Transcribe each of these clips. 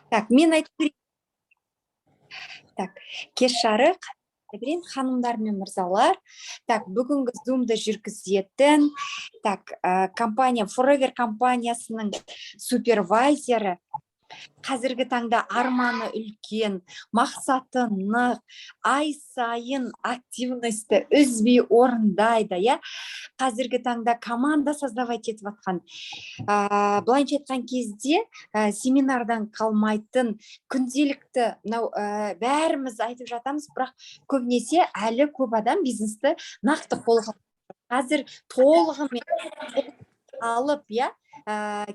Так, мен айтып берейін. Так, кеш жарық, ханымдар мен мырзалар. Так, бүгінгі зумды жүргізетін компания, Forever компаниясының супервайзері, қазіргі таңда арманы үлкен, мақсаты нық, ай сайын активності үзбей орындайды, я? Қазіргі таңда команда создавать етіп жатқан. Былайша айтқан кезде семинардан қалмайтын күнделікті бәріміз айтып жатамыз, бірақ көбінесе әлі көп адам бизнесті нақты қолға қазір толығымен алып,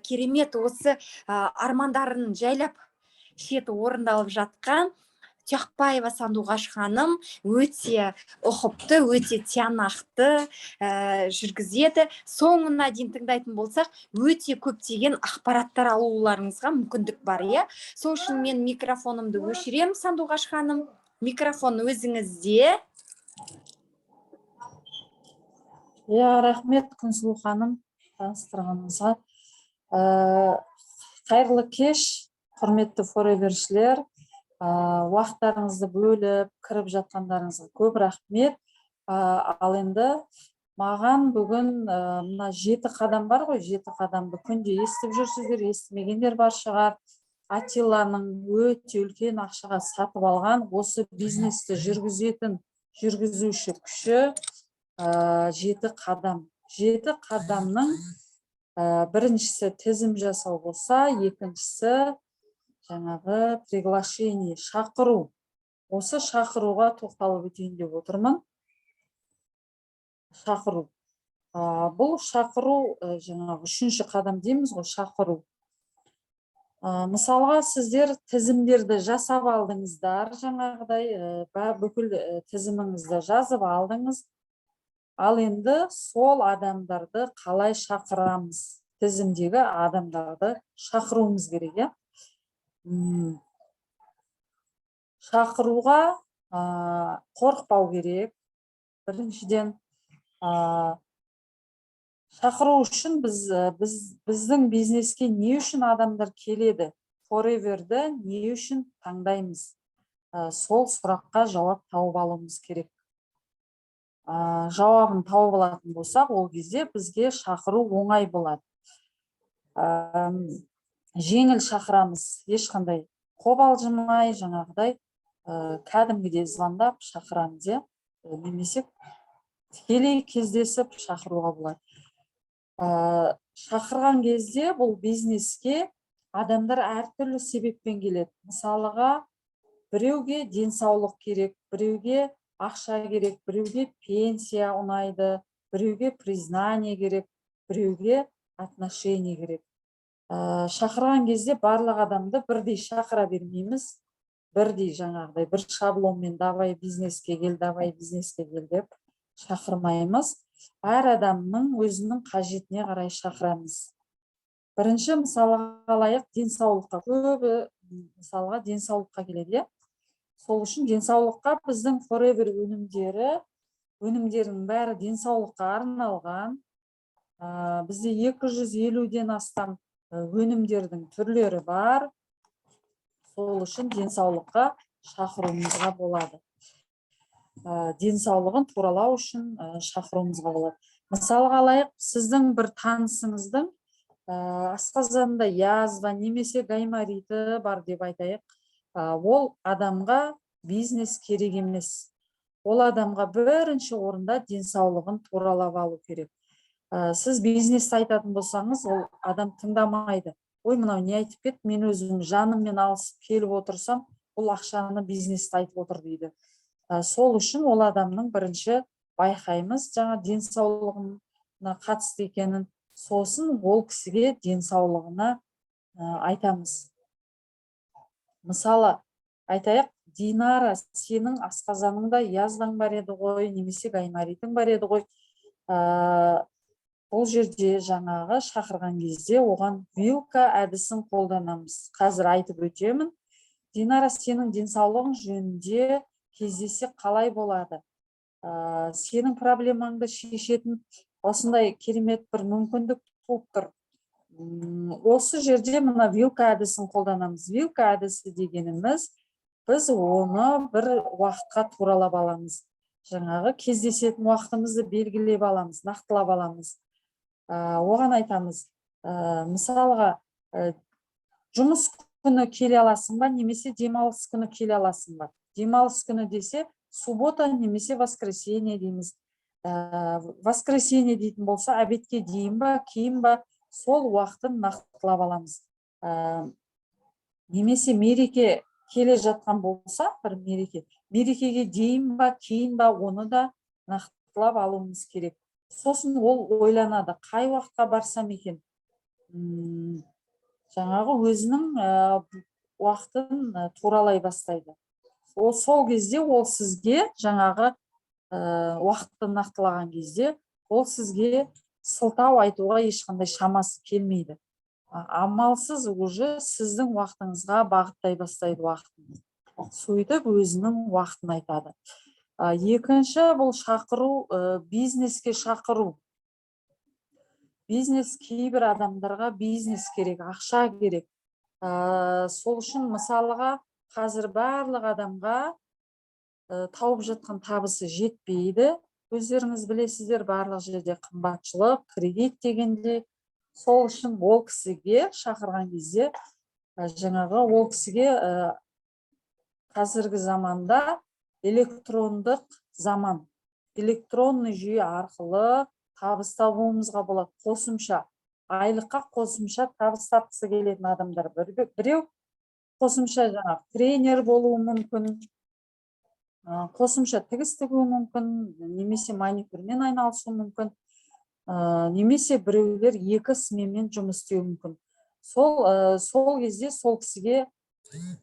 керемет осы армандарын жайлап шеті орындалып жатқан Тұяқбаева Сандуғаш ханым өте ұқыпты, өте тиянақты жүргізеді. Соңына дейін тыңдайтын болсақ, өте көптеген ақпараттар алуларыңызға мүмкіндік бар, Сол үшін мен микрофонымды өшірем, Сандуғаш ханым. Микрофон өзіңізде. Рахмет, Күнсұлу ханым, таныстырғаныңызға. Қайырлы кеш, құрметті форейвершілер. Уақыттарыңызды бөліп, кіріп жатқандарыңызға көп рахмет. Ал енді маған бүгін мына 7 қадам бар ғой, 7 қадамды күнде естіп жүрсіздер, естімегендер бар шығар. Атиланың өте үлкен ақшаға сатып алған осы бизнесті жүргізетін жүргізуші күші 7 қадам. 7 қадамның біріншісі тізім жасау болса, екіншісі жаңағы приглашение, шақыру. Осы шақыруға тоқталып өтейін деп отырмын. Шақыру. Бұл шақыру жаңағы 3-ші қадам дейміз ғой, шақыру. Мысалға сіздер тізімдерді жасап алдыңыздар, жаңағыдай бүкіл тізіміңізді жазып алдыңыз. Ал енді сол адамдарды қалай шақырамыз? Тізімдегі адамдарды шақыруымыз керек, Шақыруға қорықпау керек. Біріншіден, шақыру үшін біздің бизнеске не үшін адамдар келеді? Forever'ді не үшін таңдаймыз? Сол сұраққа жауап тауып алуымыз керек. Жауабын тауып алатын болсақ, ол кезде бізге шақыру оңай болады. Жеңіл шақырамыз, ешқандай қобалжымай, жаңағыдай кәдімгідей звондап шақырамыз, немесе тікелей кездесіп шақыруға болады. Шақырған кезде бұл бизнеске адамдар әртүрлі себеппен келеді. Мысалыға, біреуге денсаулық керек, біреуге ақша керек, біреуге пенсия ұнайды, біреуге признание керек, біреуге отношение керек. Шақырған кезде барлық адамды бірдей шақыра бермейміз. Бірдей жаңағыдай бір шаблонмен давай бизнеске кел, давай бизнеске кел деп шақырмаймыз. Әр адамның өзінің қажетіне қарай шақырамыз. Бірінші мысалға алайық, денсаулыққа. Көбі мысалға денсаулыққа келеді. Сол үшін денсаулыққа біздің Forever өнімдерінің бәрі денсаулыққа арналған. Бізде 250-ден астам өнімдердің түрлері бар. Сол үшін денсаулыққа шақыруымызға болады. Денсаулығын туралау үшін шақыруымызға болады. Мысалға алайық, сіздің бір танысыңыздың асқазанында язва немесе гаймориті бар деп айтайық. Ол адамға бизнес керек емес. Ол адамға бірінші орында денсаулығын туралап алу керек. Сіз бизнесті айтатын болсаңыз, ол адам тыңдамайды. Ой, мынау не айтып кет, мен өзім жаныммен алысып келіп отырсам, ол ақшаны бизнесті айтып отыр дейді. Сол үшін ол адамның бірінші байқаймыз, жаңа денсаулығына қатысты екенін, сосын ол кісіге денсаулығына айтамыз. Мысалы, айтайық, Динара, сенің асқазаныңда яздаң бар еді ғой, немесе гайморитің бар еді ғой. Бұл жерде жаңағы шақырған кезде оған вилка әдісін қолданамыз. Қазір айтып өтемін. Динара, сенің денсаулығың жөнінде кездесе қалай болады? Сенің проблемаңды шешетін осындай керемет бір мүмкіндік туып тұр. Осы жерде мына вилка әдісін қолданамыз. Вилка әдісі дегеніміз, біз оны бір уақытқа туралап аламыз. Жаңағы кездесетін уақытымызды белгілеп аламыз, нақтылап аламыз. Оған айтамыз, мысалға, жұмыс күні келе аласың ба, немесе демалыс күні келе аласың ба? Демалыс күні десе, суббота немесе воскресенье дейміз. Воскресенье дейтін болса, обедке дейін ба, кейін ба, сол уақытын нақтылап аламыз. Немесе мереке келе жатқан болса, бір мерекеге дейін ба, кейін ба, оны да нақтылап алуымыз керек. Сосын ол ойланады, қай уақытқа барсам екен? Жаңағы өзінің уақытын туралай бастайды. Сол кезде ол сізге жаңағы уақытты нақтылаған кезде ол сізге сылтау айтуға ешқандай шамасы келмейді. Амалсыз уже сіздің уақытыңызға бағыттай бастайды уақытын. Сөйтіп өзінің уақытын айтады. Екінші, бұл шақыру, бизнеске шақыру. Бизнес, кейбір адамдарға бизнес керек, ақша керек. Сол үшін мысалға қазір барлық адамға тауып жатқан табысы жетпейді. Өздеріңіз білесіздер, барлық жерде қымбатшылық, кредит дегенде. Сол үшін ол кісіге шақырған кезде, жаңағы ол кісіге қазіргі заманда электрондық заман, электронный жүйе арқылы табыс табуымызға болады. Қосымша, айлыққа қосымша табыс тапқысы келетін адамдар. Біреу қосымша жаңағы тренер болуы мүмкін, қосымша тігіс тігуі мүмкін, немесе маникюрмен айналысуы мүмкін, немесе біреулер 2 сменмен жұмыс істеуі мүмкін. Сол кезде сол кісіге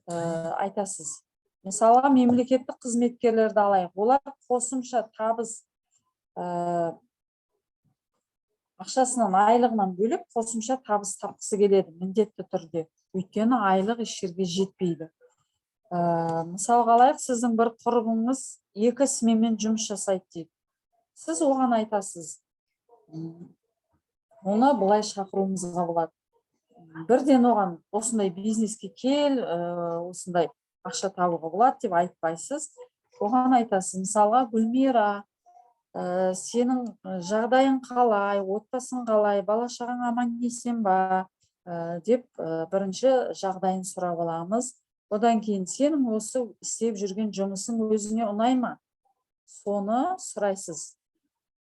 айтасыз. Мысалға, мемлекеттік қызметкерлерді алайық. Олар қосымша табыс ақшасынан, айлығынан бөліп, қосымша табыс тапқысы келеді міндетті түрде. Өйткені айлық еш жерге жетпейді. Мысалға алайық, сіздің бір құрбыңыз 2 сменмен жұмыс жасайды дейді. Сіз оған айтасыз, оны былай шақыруымызға болады. Бірден оған осындай бизнеске кел, осындай ақша табуға болады деп айтпайсыз. Оған айтасыз, мысалға, Гүлмира, сенің жағдайың қалай, отбасың қалай, бала-шағаң аман есен ба, деп бірінші жағдайын сұрап аламыз. Одан кейін, сенің осы істеп жүрген жұмысың өзіңе ұнай ма? Соны сұрайсыз.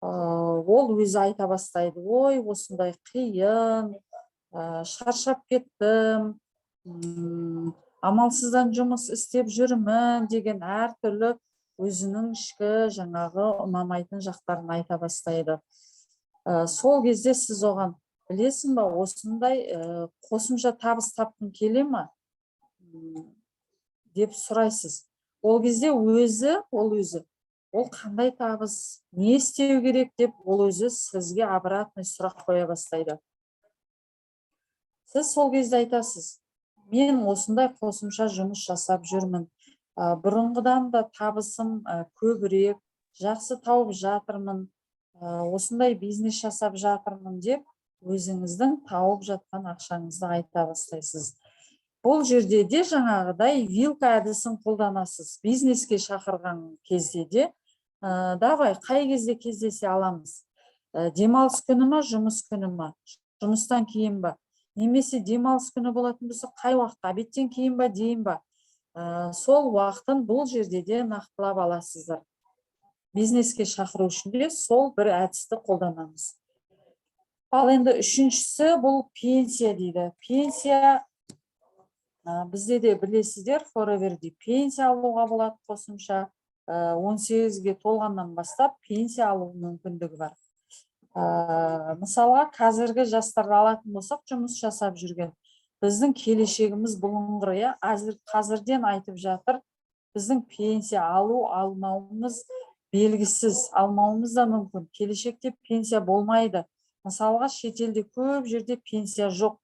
Ол өзі айта бастайды, ой, осындай қиын, шаршап кеттім, амалсыздан жұмыс істеп жүрмін деген әртүрлі өзінің ішкі жаңағы ұнамайтын жақтарын айта бастайды. Сол кезде сіз оған, білесің ба, осындай қосымша табыс тапқың келе ма деп сұрайсыз. Ол кезде ол қандай табыс, не істеу керек деп ол өзі сізге обратный сұрақ қоя бастайды. Сіз сол кезде айтасыз, мен осындай қосымша жұмыс жасап жүрмін. Бұрынғыдан да табысым көбірек, жақсы тауып жатырмын, осындай бизнес жасап жатырмын деп өзіңіздің тауып жатқан ақшаңызды айта бастайсыз. Бұл жерде де жаңағыдай вилка әдісін қолданасыз. Бизнеске шақырған кезде де, давай, қай кезде кездесе аламыз? Демалыс күні ма, жұмыс күні ма? Жұмыстан кейін ба? Немесе демалыс күні болатын болса, қай уақытта? Обедтен кейін ба, дейін ба? Сол уақытын бұл жерде де нақтылап аласыздар. Бизнеске шақыру үшін де сол бір әдісті қолданамыз. Ал енді үшіншісі бұл пенсия дейді. Пенсия, бізде де білесіздер, фореверде пенсия алуға болады қосымша. 18-ге толғаннан бастап пенсия алу мүмкіндігі бар. Мысалға, қазіргі жастарды алатын болсақ, жұмыс жасап жүрген. Біздің келешегіміз бұлыңғыр, қазірден айтып жатыр. Біздің пенсия алу, алмауымыз белгісіз, алмауымыз да мүмкін. Келешекте пенсия болмайды. Мысалға, шетелде көп жерде пенсия жоқ.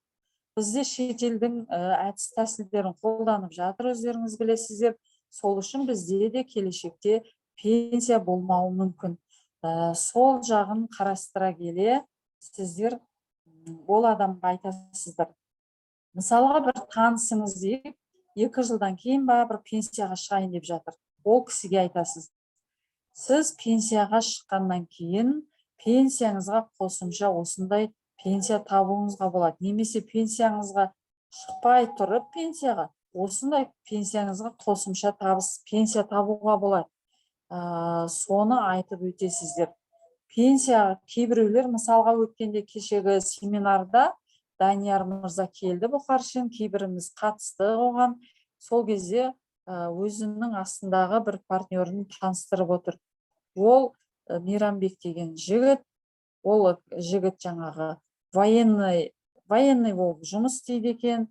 Бізде шетелдің әдіс тәсілдерін қолданып жатыр, өздеріңіз білесіздер. Сол үшін бізде де келешекте пенсия болмауы мүмкін. Сол жағын қарастыра келе, сіздер ол адамға айтасыздар. Мысалға бір танысыңыз дейік, 2 жылдан кейін ба бір пенсияға шығайын деп жатыр. Ол кісіге айтасыз. Сіз пенсияға шыққаннан кейін пенсияңызға қосымша осындай пенсия табуыңызға болады. Немесе пенсияңызға шықпай тұрып пенсияға, осындай пенсияңызға қосымша табыс пенсия табуға болады. Соны айтып өтесіздер. Пенсия кейбіреулер, мысалға өткенде кешегі семинарда Данияр мырза келді, Бұқаршин, кейбіріміз қатысты оған. Сол кезде өзінің астындағы бір партнерін таныстырып отыр. Ол Мейрамбек деген жігіт, ол жігіт жаңағы военный болып жұмыс істейді екен.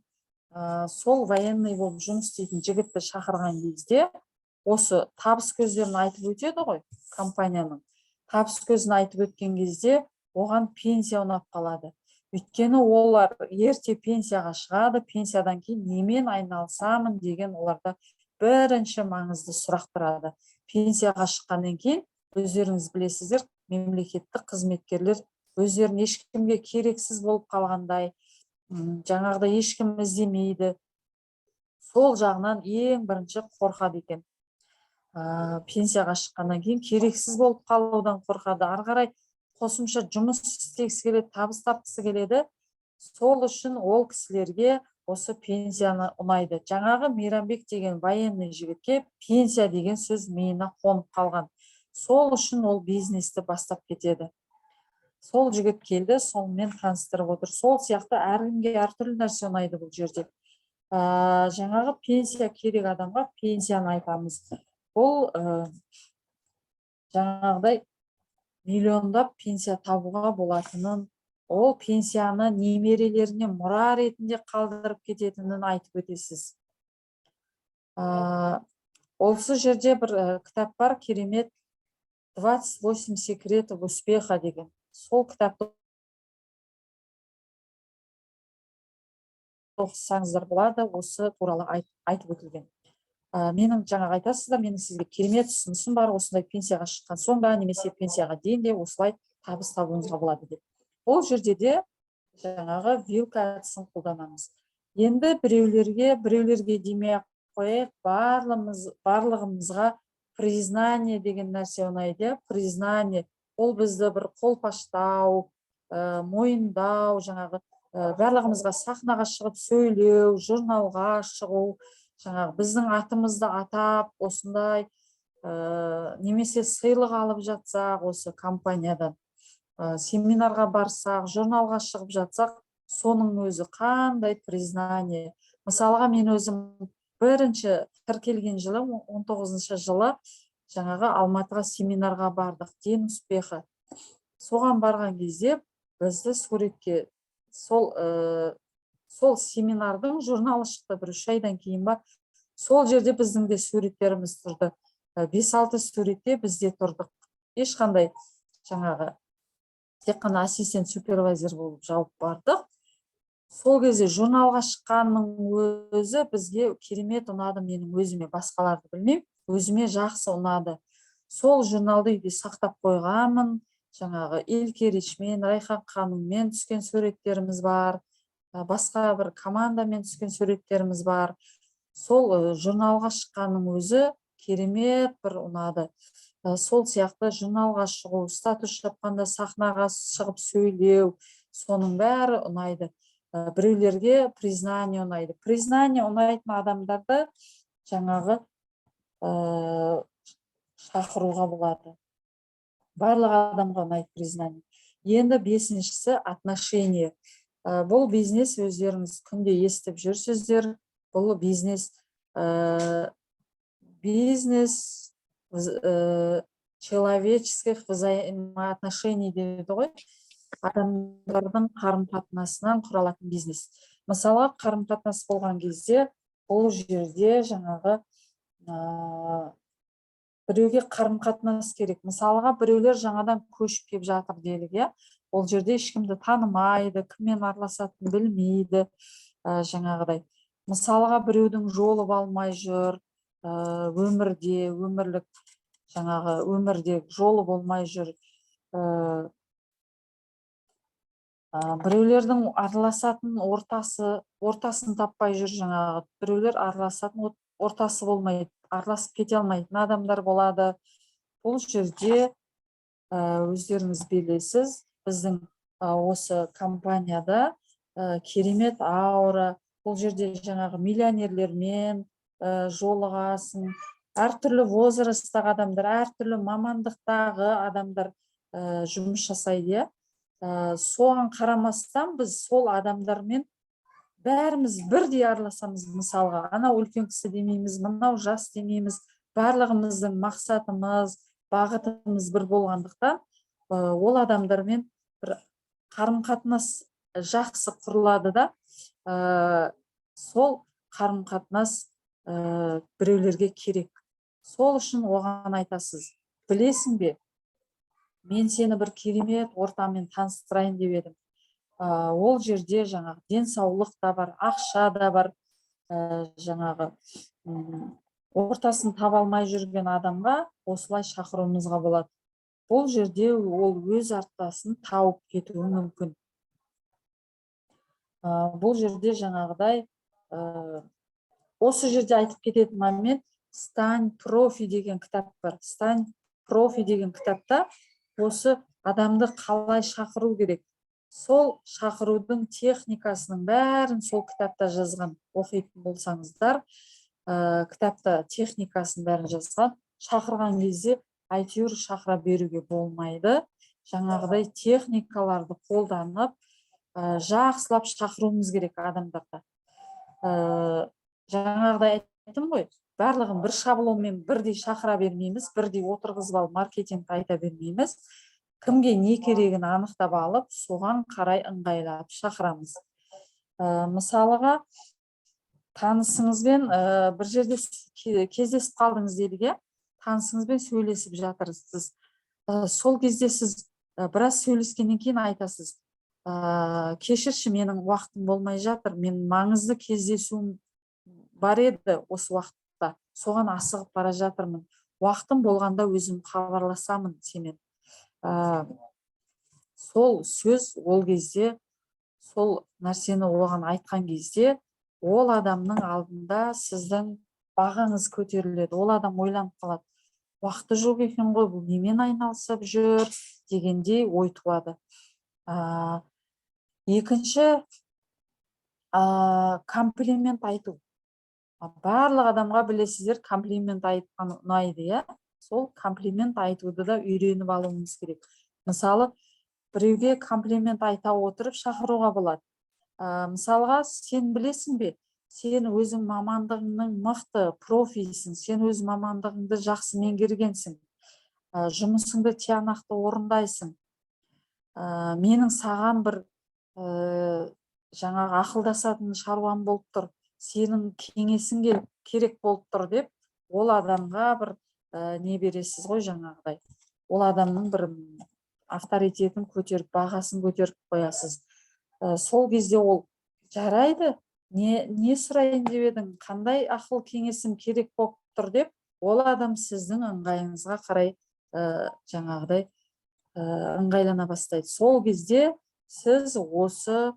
Сол военный болып жұмыс істейтін жігітті шақырған кезде осы табыс көздерін айтып өтеді ғой, компанияның. Табыс көзін айтып өткен кезде оған пенсия ұнап қалады. Өйткені олар ерте пенсияға шығады, пенсиядан кейін немен айналысамын деген оларда бірінші маңызды сұрақ тұрады. Пенсияға шыққаннан кейін өздеріңіз білесіздер, мемлекеттік қызметкерлер өздерін ешкімге керексіз болып қалғандай, жаңағыда ешкім іздемейді. Сол жағынан ең бірінші қорқады екен. Пенсияға шыққаннан кейін керексіз болып қалудан қорқады. Ары қарай қосымша жұмыс істегісі келеді, табыс тапқысы келеді. Сол үшін ол кісілерге осы пенсияны ұнайды. Жаңағы Мейрамбек деген военный жігітке пенсия деген сөз миына қонып қалған. Сол үшін ол бизнесті бастап кетеді. Сол жігіт келді, сонымен таныстырып отыр. Сол сияқты әркімге әртүрлі нәрсе ұнайды бұл жерде. Жаңағы пенсия керек адамға пенсияны айтамыз. Бұл жаңағыдай миллиондап пенсия табуға болатынын, ол пенсияны немерелеріне мұра ретінде қалдырып кететінін айтып өтесіз. Осы жерде бір кітап бар, керемет, 28 секретов успеха деген. Сол кітапты оқысаңыздар болады, осы туралы айтып өтілген. Менің жаңағы айтасыздар, менің сізге керемет ұсынысым бар, осындай пенсияға шыққан соң да немесе пенсияға дейін де осылай табыс табуыңызға болады деп. Ол жерде де жаңағы вилка әдісін қолданамыз. Енді біреулерге демей ақ қояйық, барлығымызға признание деген нәрсе ұнайды. Признание ол бізді бір қолпаштау, мойындау, жаңағы барлығымызға сахнаға шығып сөйлеу, журналға шығу, жаңағы біздің атымызды атап, осындай немесе сыйлық алып жатсақ, осы компаниядан семинарға барсақ, журналға шығып жатсақ, соның өзі қандай признание. Мысалға мен өзім бірінші тіркелген жылы, 19-шы жылы жаңағы Алматыға семинарға бардық, ден успеха. Соған барған кезде бізді суретке сол семинардың журналы шықты, бір 3 айдан кейін ба, сол жерде біздің де суреттеріміз тұрды. 5-6 суретте бізде тұрдық. Ешқандай жаңағы тек қана ассистент супервайзер болып жауып бардық. Сол кезде журналға шыққанның өзі бізге керемет ұнады, менің өзіме, басқаларды білмеймін, өзіме жақсы ұнады. Сол журналды үйде сақтап қойғанмын. Жаңағы Илкеричмен, Райхан ханыммен түскен суреттеріміз бар. Басқа бір командамен түскен суреттеріміз бар. Сол журналға шыққанның өзі керемет бір ұнады. Сол сияқты журналға шығу, статус жапқанда сахнаға шығып сөйлеу, соның бәрі ұнайды. Біреулерге признание ұнайды. Признание ұнайтын адамдарды жаңағы шақыруға болады. Барлық адамға ұнайды признание. Енді 5-шісі отношение. Бұл бизнес, өздеріңіз күнде естіп жүрсіздер. Бұл бизнес человеческих взаимоотношений дейді ғой. Адамдардың қарым-қатынасынан құралатын бизнес. Мысалға, қарым-қатынас болған кезде, бұл жерде жаңағы біреуге қарым-қатынас керек. Мысалға, біреулер жаңадан көшіп кеп жатыр делік, ол жерде ешкімді танымайды, кіммен араласатынын білмейді, жаңағыдай. Мысалға, біреудің жолы болмай жүр, өмірлік жаңағы өмірде жолы болмай жүр, Біреулердің араласатын ортасын таппай жүр, жаңағы біреулер араласатын ортасы болмайды, араласып кете алмайтын адамдар болады. Бұл жерде өздеріңіз білесіз, біздің осы компанияда керемет аура, бұл жерде жаңағы миллионерлермен жолығасың, әртүрлі возрасттағы адамдар, әртүрлі мамандықтағы адамдар жұмыс жасайды. Соған қарамастан біз сол адамдармен бәріміз бірдей араласамыз. Мысалға, анау үлкен кісі демейміз, мынау жас демейміз, барлығымыздың мақсатымыз, бағытымыз бір болғандықтан ол адамдармен бір қарым-қатынас жақсы құрылады да, сол қарым-қатынас біреулерге керек. Сол үшін оған айтасыз, білесің бе, мен сені бір керемет ортамен таныстырайын деп едім. Ол жерде жаңағы денсаулық та бар, ақша да бар, жаңағы ортасын таба алмай жүрген адамға осылай шақыруымызға болады. Бұл жерде ол өз ортасын тауып кетуі мүмкін. Бұл жерде жаңағыдай осы жерде айтып кететін момент, «Стань профи» деген кітап бар. «Стань профи» деген кітапта осы адамды қалай шақыру керек, сол шақырудың техникасының бәрін сол кітапта жазған. Оқитын болсаңыздар, кітапта техникасын бәрін жазған. Шақырған кезде әйтеуір шақыра беруге болмайды. Жаңағыдай техникаларды қолданып, жақсылап шақыруымыз керек адамдарды. Жаңағыдай айттым ғой, барлығын бір шаблонмен бірдей шақыра бермейміз, бірдей отырғызып алып маркетинг айта бермейміз. Кімге не керегін анықтап алып, соған қарай ыңғайлап шақырамыз. Мысалыға, танысыңызбен бір жерде кездесіп қалдыңыз делік, танысыңызбен сөйлесіп жатырсыз. Сол кезде сіз біраз сөйлескеннен кейін айтасыз, кешірші, менің уақытым болмай жатыр, мен маңызды кездесуім бар еді осы уақытта, соған асығып бара жатырмын, уақытым болғанда өзім хабарласамын семен. Сол сөз, ол кезде, сол нәрсені оған айтқан кезде, ол адамның алдында сіздің бағаңыз көтеріледі. Ол адам ойланып қалады, уақыты жоқ екен ғой, бұл немен айналысып жүр дегендей ой туады. Екінші, комплимент айту. Барлық адамға білесіздер, комплимент айтқан ұнайды, сол комплимент айтуды да үйреніп алуымыз керек. Мысалы, біреуге комплимент айта отырып шақыруға болады. Мысалға, сен білесің бе, сен өзің мамандығыңның мықты профисің, сен өз мамандығыңды жақсы меңгергенсің, жұмысыңды тиянақты орындайсың. Менің саған бір жаңағы ақылдасатын шаруам болып тұр, сенің кеңесің керек болып тұр деп, ол адамға бір не бересіз ғой, жаңағыдай. Ол адамның бір авторитетін көтеріп, бағасын көтеріп қоясыз. Сол кезде ол жарайды, не сұрайын деп едің, қандай ақыл кеңесім керек болып тұр деп, ол адам сіздің ыңғайыңызға қарай жаңағыдай ыңғайлана бастайды. Сол кезде сіз осы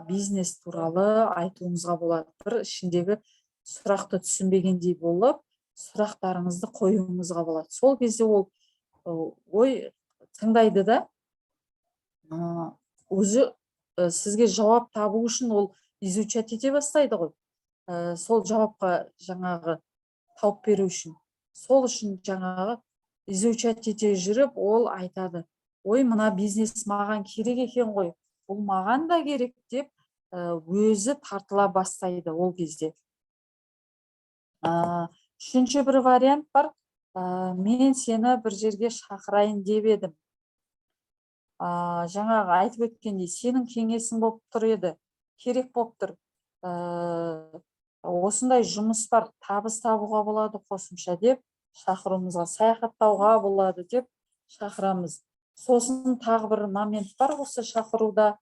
бизнес туралы айтуыңызға болады. Бір ішіндегі сұрақты түсінбегендей болып, сұрақтарыңызды қоюыңызға болады. Сол кезде ол ой тыңдайды да, өзі сізге жауап табу үшін ол изучать ете бастайды ғой. Сол жауапқа жаңағы тауып беру үшін. Сол үшін жаңағы изучать ете жүріп, ол айтады, ой, мына бизнес маған керек екен ғой, бұл маған да керек деп, өзі тартыла бастайды ол кезде. Үшінші бір вариант бар, мен сені бір жерге шақырайын деп едім. Жаңағы айтып өткендей, сенің кеңесің болып тұр еді, керек болып тұр. Осындай жұмыс бар, табыс табуға болады қосымша деп шақыруымызға, саяхаттауға болады деп шақырамыз. Сосын тағы бір момент бар осы шақыруда,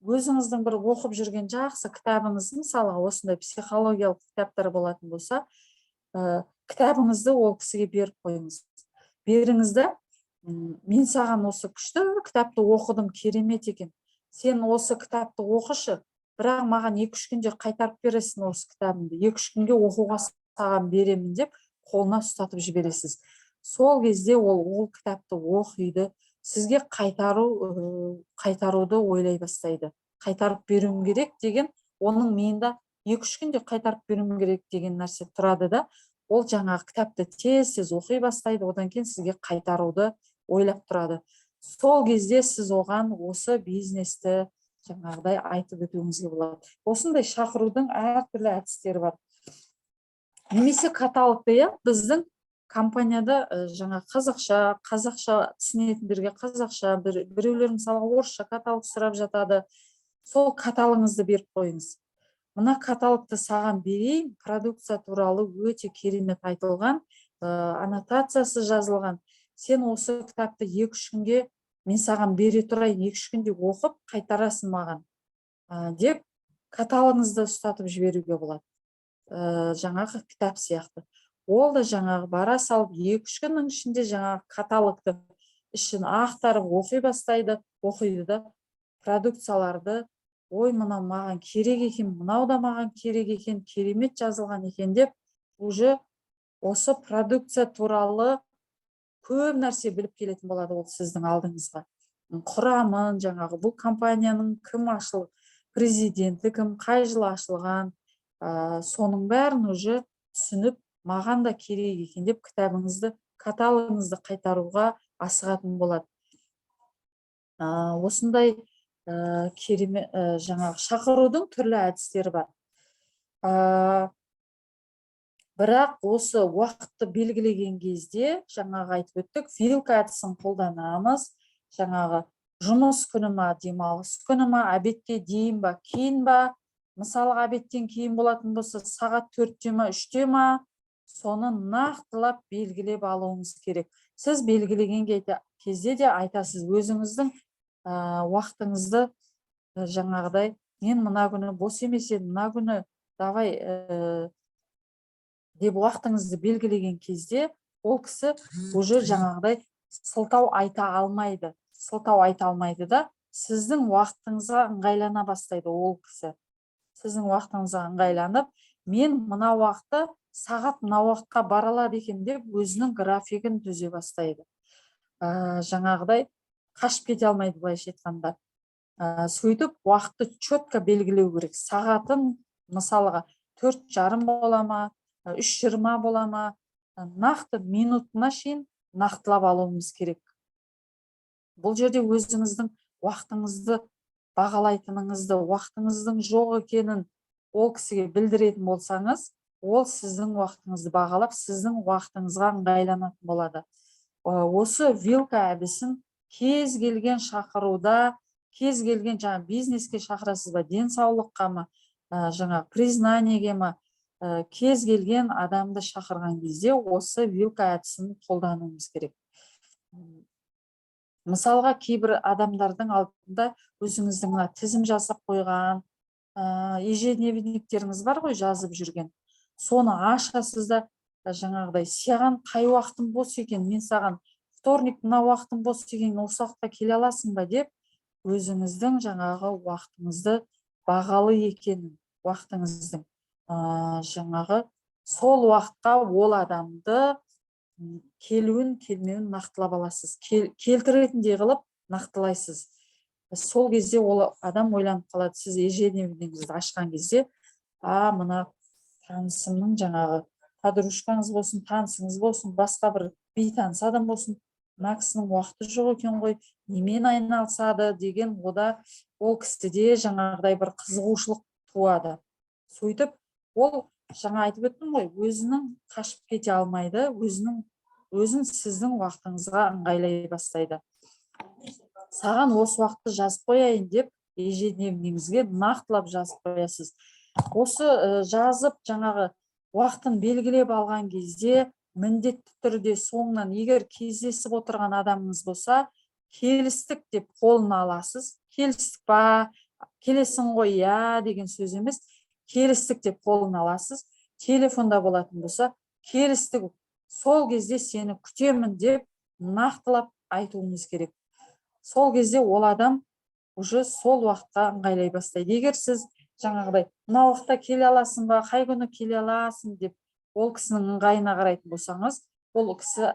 өзіңіздің бір оқып жүрген жақсы кітабыңыз, мысалы осындай психологиялық кітаптар болатын болса, кітабыңызды ол кісіге беріп қойыңыз. Беріңіз да, мен саған осы күшті кітапты оқыдым, керемет екен. Сен осы кітапты оқышы, бірақ маған 2-3 күнде қайтарып бересің осы кітабымды. 2-3 күнге оқуға саған беремін деп қолына ұстатып жібересіз. Сол кезде ол кітапты оқиды, сізге қайтаруды ойлай бастайды. Қайтарып беруім керек деген, оның миында 2-3 күнде қайтарып беруім керек деген нәрсе тұрады да, ол жаңағы кітапты тез оқи бастайды, одан кейін сізге қайтаруды ойлап тұрады. Сол кезде сіз оған осы бизнесті жаңағыдай айтып өтуіңізге болады. Осындай шақырудың әртүрлі әдістері бар. Немесе каталогты, біздің компанияда жаңа қазақша түсінетіндерге қазақша, біреулер мысалы орысша каталог сұрап жатады. Сол каталогыңызды беріп қойыңыз. Мына каталогты саған берейін, продукция туралы өте керемет айтылған, аннотациясы жазылған. Сен осы кітапты 2-3 күнге мен саған бере тұрайын, 2-3 күнде оқып қайтарасың маған деп каталогыңызды ұстатып жіберуге болады. Жаңағы кітап сияқты. Ол да жаңағы бара салып 2-3 күннің ішінде жаңағы каталогты ішін ақтарып оқи бастайды, оқиды да продукцияларды, ой, мынау маған керек екен, мынау да маған керек екен, керемет жазылған екен деп, уже осы продукция туралы көп нәрсе біліп келетін болады ол сіздің алдыңызға. Құрамын, жаңағы бұл компанияның кім ашылған, президенті кім, қай жылы ашылған, соның бәрін уже түсініп, маған да керек екен деп кітабыңызды, каталогыңызды қайтаруға асығатын болады. Осындай керемет жаңағы шақырудың түрлі әдістері бар. Бірақ осы уақытты белгілеген кезде, жаңағы айтып өттік, вилка әдісін қолданамыз. Жаңағы жұмыс күні ма, демалыс күні ма, обедке дейін ба, кейін ба, мысалы обедтен кейін болатын болса, сағат 4-те ма, 3-те ма, соны нақтылап белгілеп алуыңыз керек. Сіз белгілеген кезде де айтасыз, өзіңіздің уақытыңызды жаңағыдай, мен мына күні бос емес едім, мына күні давай деп уақытыңызды белгілеген кезде, ол кісі уже жаңағыдай сылтау айта алмайды да, сіздің уақытыңызға ыңғайлана бастайды ол кісі. Сіздің уақытыңызға ыңғайланып, мен мына уақытта сағат мына уақытқа бара алады екен деп өзінің графигін түзе бастайды. Жаңағыдай қашып кете алмайды, былайша айтқанда. Сөйтіп уақытты четко белгілеу керек. Сағатын мысалға 4:30 бола ма, 3:20 бола ма, нақты минутына шейін нақтылап алуымыз керек. Бұл жерде өзіңіздің уақытыңызды бағалайтыныңызды, уақытыңыздың жоқ екенін ол кісіге білдіретін болсаңыз, ол сіздің уақытыңызды бағалап, сіздің уақытыңызға ыңғайланатын болады. Осы вилка әдісін кез келген шақыруда, кез келген жаңа бизнеске шақырасыз ба, денсаулыққа ма, жаңа признаниеге ма, кез келген адамды шақырған кезде осы вилка әдісін қолдануымыз керек. Мысалға, кейбір адамдардың алдында өзіңіздің тізім жасап қойған ежедневниктеріңіз бар ғой, жазып жүрген. Соны ашасыз да, жаңағыдай, саған қай уақытың бос екен, мен саған вторник мына уақытың бос екен, осы уақытқа келе аласың ба деп, өзіңіздің жаңағы уақытыңызды бағалы екенін, уақытыңыздың жаңағы сол уақытқа ол адамды келуін, келмеуін нақтылап аласыз. Келтіретіндей қылып нақтылайсыз. Сол кезде ол адам ойланып қалады, сіз ежедневнигіңізді ашқан кезде, мына танысымның жаңағы подружкаңыз болсын, танысыңыз болсын, басқа бір бейтаныс адам болсын, мына кісінің уақыты жоқ екен ғой, немен айналысады деген, ол кісіде жаңағыдай бір қызығушылық туады. Сөйтіп, ол жаңа айтып өттім ғой, өзінің қашып кете алмайды, өзін сіздің уақытыңызға ыңғайлай бастайды. Саған осы уақытты жазып қояйын деп, ежедневнигіңізге нақтылап жазып қоясыз. Осы жазып жаңағы уақытын белгілеп алған кезде, міндетті түрде соңынан егер кездесіп отырған адамыңыз болса, келістік деп қолына аласыз. Келістік па, келесің ғой, деген сөз емес, келістік деп қолына аласыз. Телефонда болатын болса, келістік, сол кезде сені күтемін деп нақтылап айтуымыз керек. Сол кезде ол адам уже сол уақытқа ыңғайлай бастайды. Егер сіз жаңағыдай мына уақытта келе аласың ба, қай күні келе аласың деп ол кісінің ыңғайына қарайтын болсаңыз, ол кісі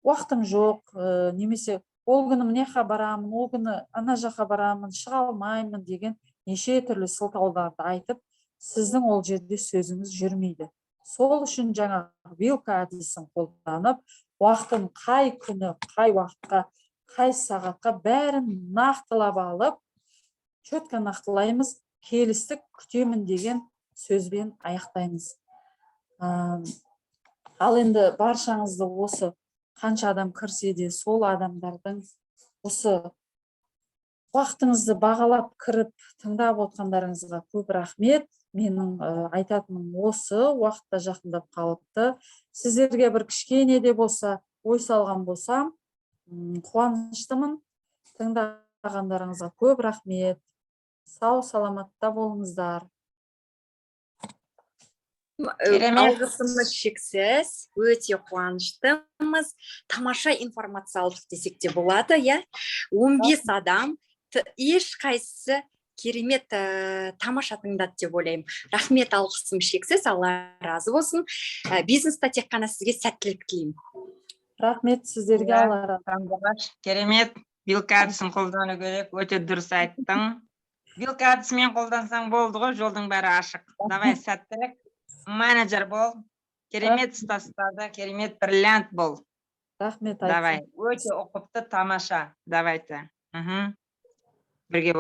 уақытым жоқ, немесе ол күні мына жаққа барамын, ол күні ана жаққа барамын, шыға алмаймын деген неше түрлі сылтауларды айтып, сіздің ол жерде сөзіңіз жүрмейді. Сол үшін жаңағы вилка әдісін қолданып, уақытын қай күні, қай уақытқа, қай сағатқа бәрін нақтылап алып, четко нақтылаймыз, келістік, күтемін деген сөзбен аяқтаймыз. Ал енді баршаңызды осы қанша адам кірсе де сол адамдардың осы уақытыңызды бағалап кіріп тыңдап отқандарыңызға көп рахмет. Менің айтатыным осы, уақытта жақындап қалыпты. Сіздерге бір кішкене де болса ой салған болсам, қуаныштымын. Тыңдағандарыңызға көп рахмет. Сау саламатта болыңыздар. Алғысымыз шексіз, өте қуаныштымыз. Тамаша информация алдық десек те болады, иә? 15 адам, ешқайсысы керемет тамаша тыңдады деп ойлаймын. Рахмет, алғысым шексіз, Алла разы болсын. Бизнеста тек қана сізге сәттілік тілеймін. Рахмет сіздерге, Алла разы. Керемет, вилка әдісін қолдану керек, өте дұрыс айттың. Вилка әдісімен қолдансаң болды ғой, жолдың бәрі ашық. Давай, сәттілік. Менеджер бол, керемет ұстастады, керемет бриллиант бол. Рахмет, Давай, өте ұқыпты, тамаша. Давайте. Бірге